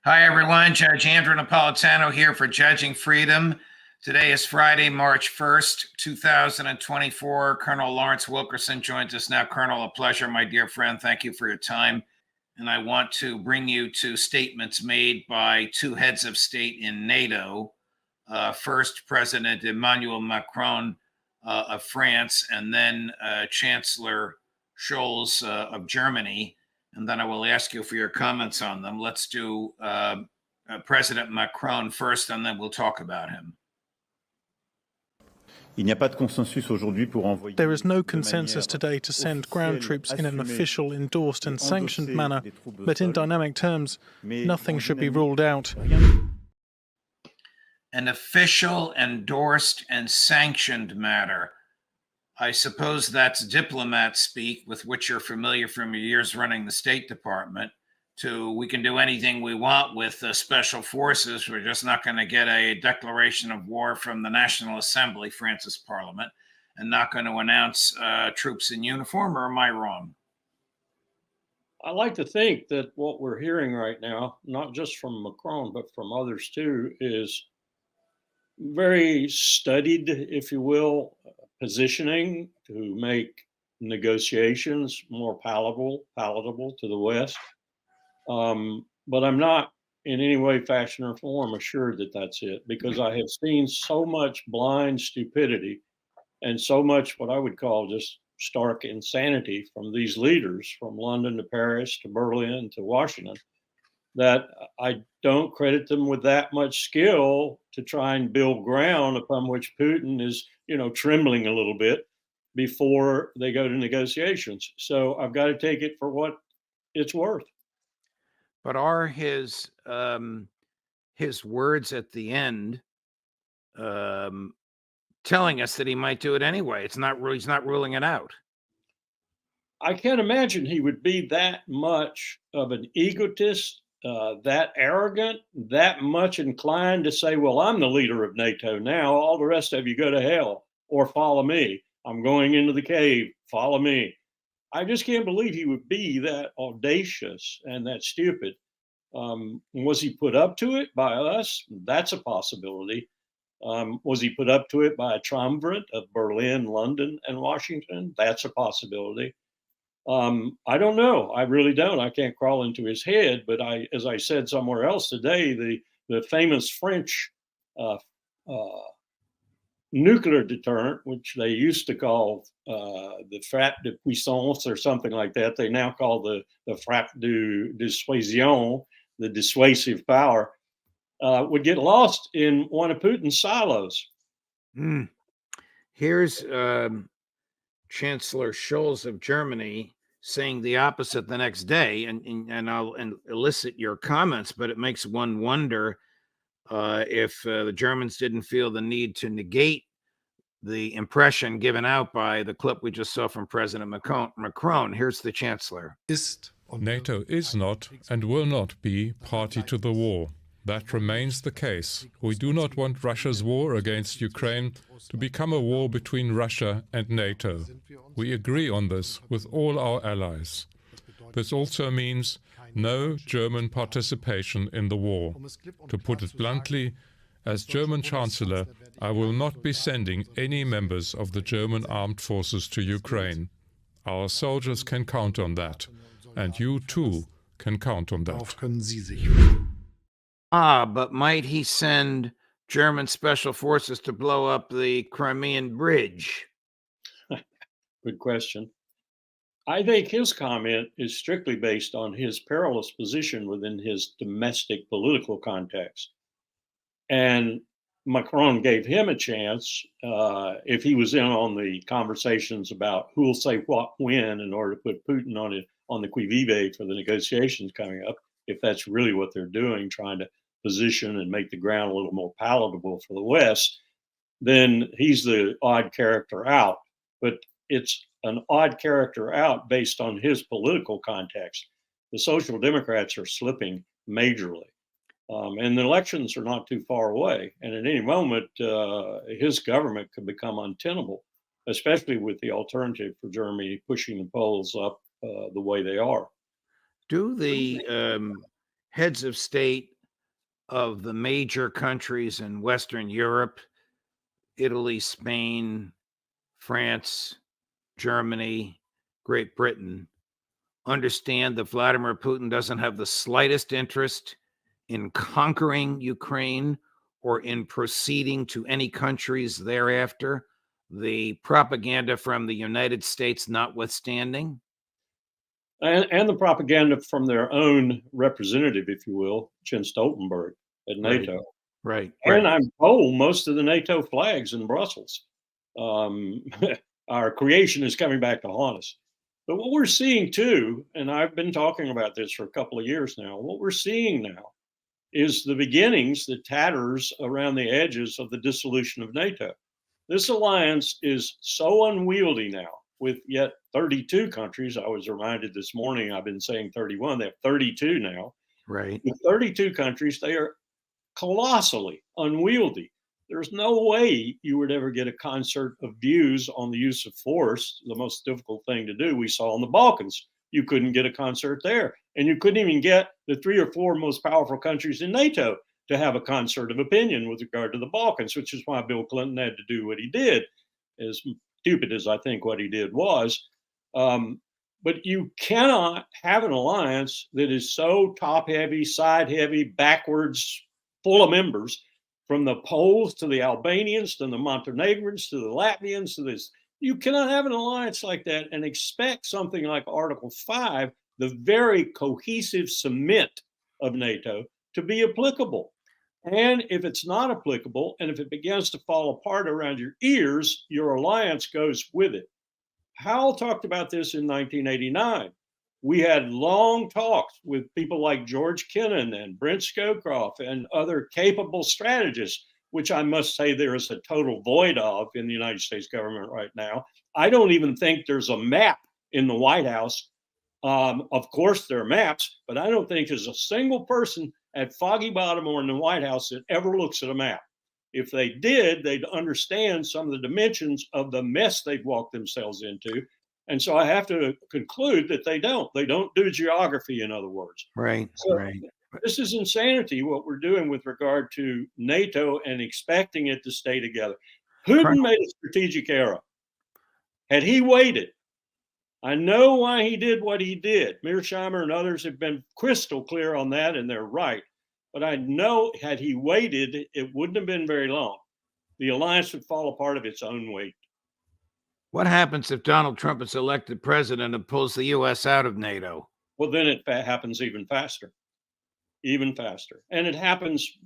Hi, everyone. Judge Andrew Napolitano here for Judging Freedom. Today is Friday, March 1st, 2024. Colonel Lawrence Wilkerson joins us now. Colonel, a pleasure, my dear friend. Thank you for your time. And I want to bring you to statements made by two heads of state in NATO. First, President Emmanuel Macron of France, and then Chancellor Scholz of Germany. And then I will ask you for your comments on them. Let's do President Macron first, and then we'll talk about him. There is no consensus today to send ground troops in an official, endorsed and sanctioned manner, but in dynamic terms, nothing should be ruled out. An official, endorsed and sanctioned matter. I suppose that's diplomat speak with which you're familiar from your years running the State Department, to we can do anything we want with special forces. We're just not going to get a declaration of war from the National Assembly, France's parliament, and not going to announce troops in uniform, or am I wrong? I like to think that what we're hearing right now, not just from Macron, but from others too, is very studied, if you will, positioning to make negotiations more palatable to the West. But I'm not in any way, fashion, or form assured that that's it, because I have seen so much blind stupidity and so much what I would call just stark insanity from these leaders, from London to Paris to Berlin to Washington, that I don't credit them with that much skill to try and build ground upon which Putin is, trembling a little bit before they go to negotiations. So I've got to take it for what it's worth. But are his words at the end telling us that he might do it anyway? He's not ruling it out. I can't imagine he would be that much of an egotist, that arrogant, that much inclined to say, well, I'm the leader of NATO now. All the rest of you go to hell or follow me. I'm going into the cave. Follow me. I just can't believe he would be that audacious and that stupid. Was he put up to it by us? That's a possibility. Was he put up to it by a triumvirate of Berlin, London, and Washington? That's a possibility. I don't know. I really don't. I can't crawl into his head. But as I said somewhere else today, the famous French nuclear deterrent, which they used to call the frappe de puissance or something like that, they now call the frappe de dissuasion, the dissuasive power, would get lost in one of Putin's silos. Here's Chancellor Scholz of Germany saying the opposite the next day, and I'll elicit your comments, but it makes one wonder if the Germans didn't feel the need to negate the impression given out by the clip we just saw from President Macron. Here's the Chancellor. NATO is not and will not be party to the war. That remains the case. We do not want Russia's war against Ukraine to become a war between Russia and NATO. We agree on this with all our allies. This also means no German participation in the war. To put it bluntly, as German Chancellor, I will not be sending any members of the German armed forces to Ukraine. Our soldiers can count on that, and you too can count on that. But might he send German special forces to blow up the Crimean bridge? Good question. I think his comment is strictly based on his perilous position within his domestic political context. And Macron gave him a chance, if he was in on the conversations about who will say what when in order to put Putin on the qui vive for the negotiations coming up, if that's really what they're doing, trying to position and make the ground a little more palatable for the West, then he's the odd character out. But it's an odd character out based on his political context. The Social Democrats are slipping majorly. And the elections are not too far away. And at any moment, his government could become untenable, especially with the alternative for Germany pushing the polls up the way they are. Do the heads of state of the major countries in Western Europe, Italy, Spain, France, Germany, Great Britain, understand that Vladimir Putin doesn't have the slightest interest in conquering Ukraine or in proceeding to any countries thereafter, the propaganda from the United States notwithstanding? And the propaganda from their own representative, if you will, Jens Stoltenberg at NATO. Right. And I'm told most of the NATO flags in Brussels. Our creation is coming back to haunt us. But what we're seeing too, and I've been talking about this for a couple of years now, what we're seeing now is the beginnings, the tatters around the edges of the dissolution of NATO. This alliance is so unwieldy now, with yet 32 countries. I was reminded this morning, I've been saying 31, they have 32 now. Right. With 32 countries, they are colossally unwieldy. There's no way you would ever get a concert of views on the use of force, the most difficult thing to do. We saw in the Balkans, you couldn't get a concert there. And you couldn't even get the 3 or 4 most powerful countries in NATO to have a concert of opinion with regard to the Balkans, which is why Bill Clinton had to do what he did, as stupid as I think what he did was. But you cannot have an alliance that is so top heavy, side heavy, backwards, full of members, from the Poles to the Albanians to the Montenegrins to the Latvians to this. You cannot have an alliance like that and expect something like Article 5, the very cohesive cement of NATO, to be applicable. And if it's not applicable, and if it begins to fall apart around your ears, your alliance goes with it. Powell talked about this in 1989. We had long talks with people like George Kennan and Brent Scowcroft and other capable strategists, which I must say there is a total void of in the United States government right now. I don't even think there's a map in the White House. Of course, there are maps, but I don't think there's a single person at Foggy Bottom or in the White House that ever looks at a map. If they did, they'd understand some of the dimensions of the mess they've walked themselves into. And so I have to conclude that they don't. They don't do geography, in other words. Right. So Right. this is insanity, what we're doing with regard to NATO and expecting it to stay together. Putin made a strategic error. Had he waited, I know why he did what he did. Mearsheimer and others have been crystal clear on that, and they're right. But I know had he waited, it wouldn't have been very long. The alliance would fall apart of its own weight. What happens if Donald Trump is elected president and pulls the U.S. out of NATO? Well, then it happens even faster. And it happens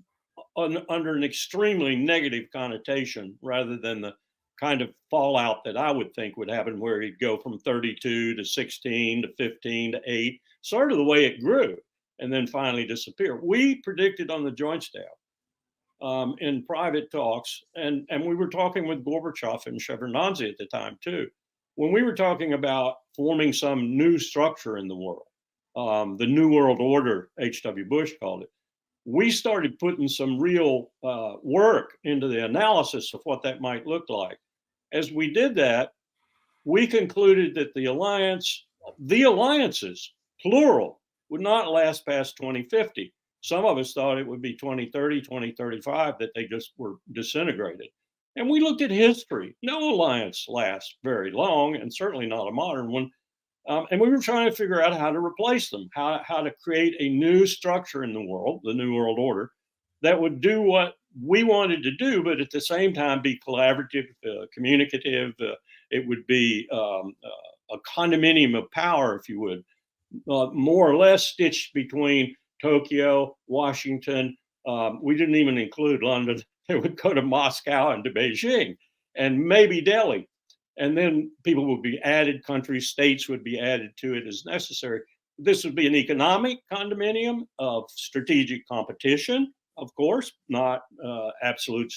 under an extremely negative connotation rather than the kind of fallout that I would think would happen, where he'd go from 32 to 16 to 15 to 8, sort of the way it grew, and then finally disappear. We predicted on the Joint Staff in private talks, and we were talking with Gorbachev and Shevardnadze at the time too, when we were talking about forming some new structure in the world, the New World Order, H.W. Bush called it. We started putting some real work into the analysis of what that might look like. As we did that, we concluded that the alliances, plural, would not last past 2050. Some of us thought it would be 2030, 2035, that they just were disintegrated. And we looked at history. No alliance lasts very long, and certainly not a modern one. And we were trying to figure out how to replace them, how to create a new structure in the world, the New World Order, that would do what we wanted to do, but at the same time be collaborative, communicative. It would be a condominium of power, if you would, more or less stitched between Tokyo, Washington. We didn't even include London. They would go to Moscow and to Beijing and maybe Delhi. And then people would be added, countries, states would be added to it as necessary. This would be an economic condominium of strategic competition, of course, not absolute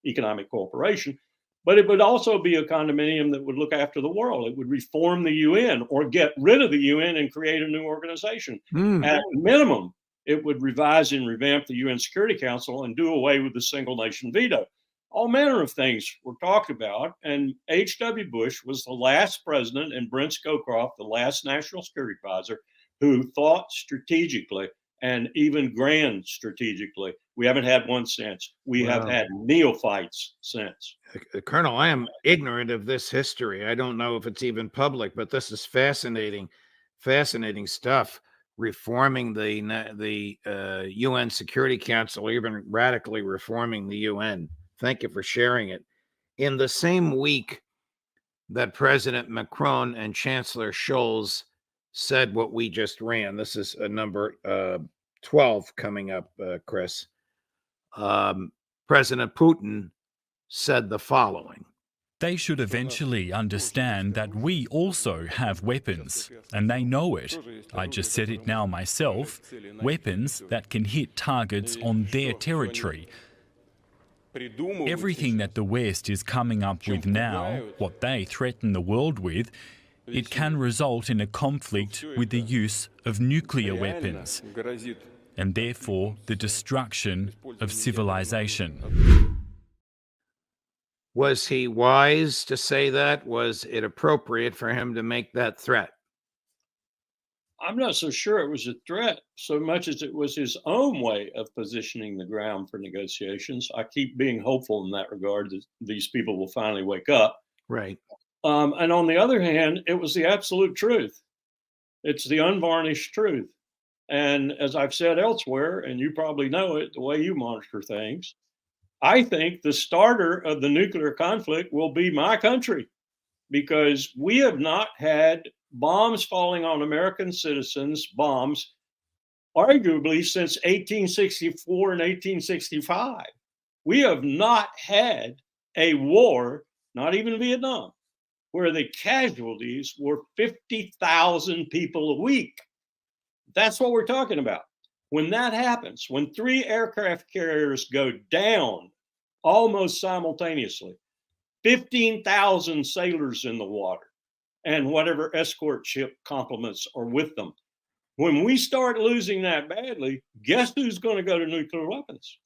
economic cooperation, but it would also be a condominium that would look after the world. It would reform the UN or get rid of the UN and create a new organization. At minimum, it would revise and revamp the UN Security Council and do away with the single nation veto. All manner of things were talked about, and H.W. Bush was the last president, and Brent Scowcroft, the last national security advisor, who thought strategically and even grand strategically. We haven't had one since. We have had neophytes since. Colonel, I am ignorant of this history. I don't know if it's even public, but this is fascinating stuff. Reforming the UN Security Council, even radically reforming the UN. Thank you for sharing it. In the same week that President Macron and Chancellor Scholz said what we just ran, this is a number 12 coming up, Chris. President Putin said the following. They should eventually understand that we also have weapons, and they know it. I just said it now myself, weapons that can hit targets on their territory. Everything that the West is coming up with now, what they threaten the world with, it can result in a conflict with the use of nuclear weapons, and therefore the destruction of civilization. Was he wise to say that? Was it appropriate for him to make that threat? I'm not so sure it was a threat so much as it was his own way of positioning the ground for negotiations. I keep being hopeful in that regard that these people will finally wake up. Right. And on the other hand, it was the absolute truth. It's the unvarnished truth. And as I've said elsewhere, and you probably know it, the way you monitor things, I think the starter of the nuclear conflict will be my country, because we have not had bombs falling on American citizens, bombs, arguably since 1864 and 1865. We have not had a war, not even Vietnam, where the casualties were 50,000 people a week. That's what we're talking about. When that happens, when 3 aircraft carriers go down almost simultaneously, 15,000 sailors in the water, and whatever escort ship complements are with them. When we start losing that badly, guess who's going to go to nuclear weapons?